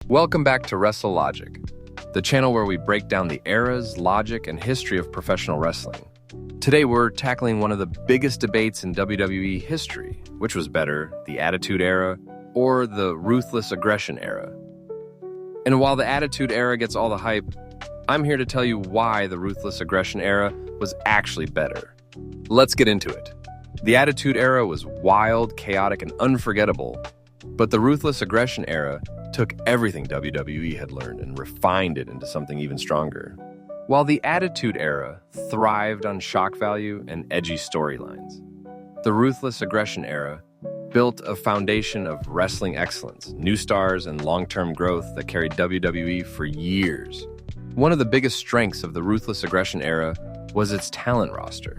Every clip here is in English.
Welcome back to Wrestle Logic, the channel where we break down the eras, logic, and history of professional wrestling. Today we're tackling one of the biggest debates in WWE history, which was better, the Attitude Era or the Ruthless Aggression Era. And while the Attitude Era gets all the hype, I'm here to tell you why the Ruthless Aggression Era was actually better. Let's get into it. The Attitude Era was wild, chaotic, and unforgettable, but the Ruthless Aggression Era took everything WWE had learned and refined it into something even stronger. While the Attitude Era thrived on shock value and edgy storylines, the Ruthless Aggression Era built a foundation of wrestling excellence, new stars, and long-term growth that carried WWE for years. One of the biggest strengths of the Ruthless Aggression Era was its talent roster.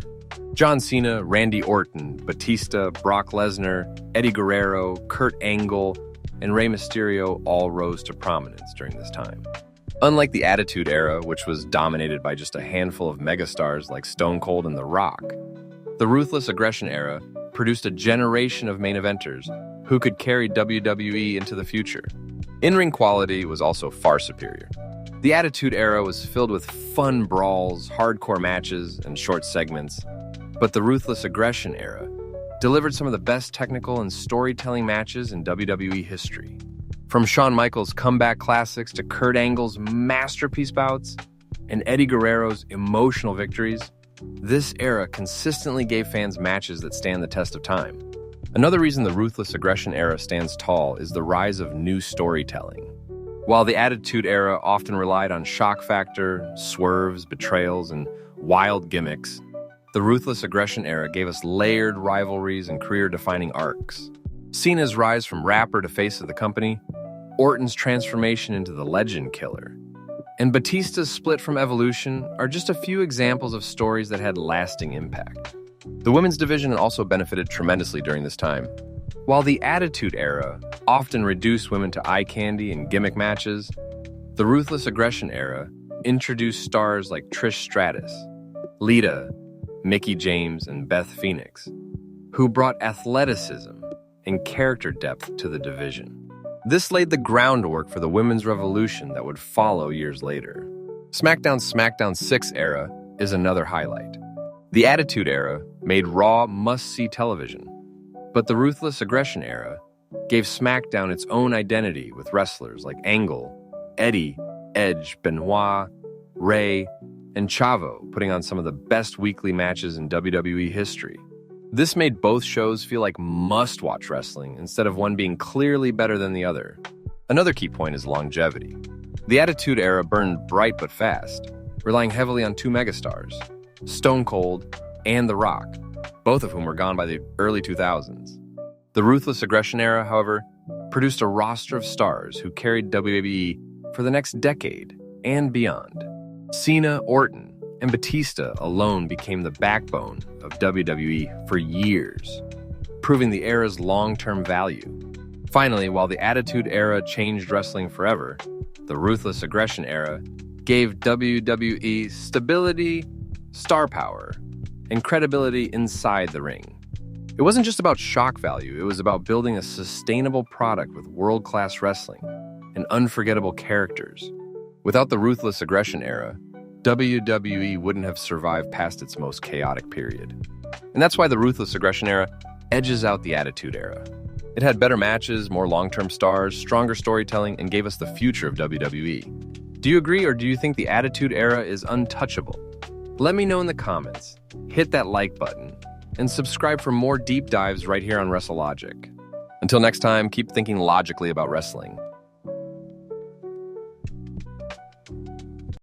John Cena, Randy Orton, Batista, Brock Lesnar, Eddie Guerrero, Kurt Angle, and Rey Mysterio all rose to prominence during this time. Unlike the Attitude Era, which was dominated by just a handful of megastars like Stone Cold and The Rock, the Ruthless Aggression Era produced a generation of main eventers who could carry WWE into the future. In-ring quality was also far superior. The Attitude Era was filled with fun brawls, hardcore matches, and short segments, but the Ruthless Aggression Era delivered some of the best technical and storytelling matches in WWE history. From Shawn Michaels' comeback classics to Kurt Angle's masterpiece bouts and Eddie Guerrero's emotional victories, this era consistently gave fans matches that stand the test of time. Another reason the Ruthless Aggression Era stands tall is the rise of new storytelling. While the Attitude Era often relied on shock factor, swerves, betrayals, and wild gimmicks, the Ruthless Aggression Era gave us layered rivalries and career-defining arcs. Cena's rise from rapper to face of the company, Orton's transformation into the legend killer, and Batista's split from Evolution are just a few examples of stories that had lasting impact. The women's division also benefited tremendously during this time. While the Attitude Era often reduced women to eye candy and gimmick matches, the Ruthless Aggression Era introduced stars like Trish Stratus, Lita, Mickie James, and Beth Phoenix, who brought athleticism and character depth to the division. This laid the groundwork for the women's revolution that would follow years later. SmackDown 6 era is another highlight. The Attitude Era made Raw must-see television, but the Ruthless Aggression Era gave SmackDown its own identity with wrestlers like Angle, Eddie, Edge, Benoit, Rey, and Chavo putting on some of the best weekly matches in WWE history. This made both shows feel like must-watch wrestling instead of one being clearly better than the other. Another key point is longevity. The Attitude Era burned bright but fast, relying heavily on two megastars, Stone Cold and The Rock, both of whom were gone by the early 2000s. The Ruthless Aggression Era, however, produced a roster of stars who carried WWE for the next decade and beyond. Cena, Orton, and Batista alone became the backbone of WWE for years, proving the era's long-term value. Finally, while the Attitude Era changed wrestling forever, the Ruthless Aggression Era gave WWE stability, star power, and credibility inside the ring. It wasn't just about shock value, it was about building a sustainable product with world-class wrestling and unforgettable characters. Without the Ruthless Aggression Era, WWE wouldn't have survived past its most chaotic period. And that's why the Ruthless Aggression Era edges out the Attitude Era. It had better matches, more long-term stars, stronger storytelling, and gave us the future of WWE. Do you agree, or do you think the Attitude Era is untouchable? Let me know in the comments. Hit that like button, and subscribe for more deep dives right here on Wrestle Logic. Until next time, keep thinking logically about wrestling.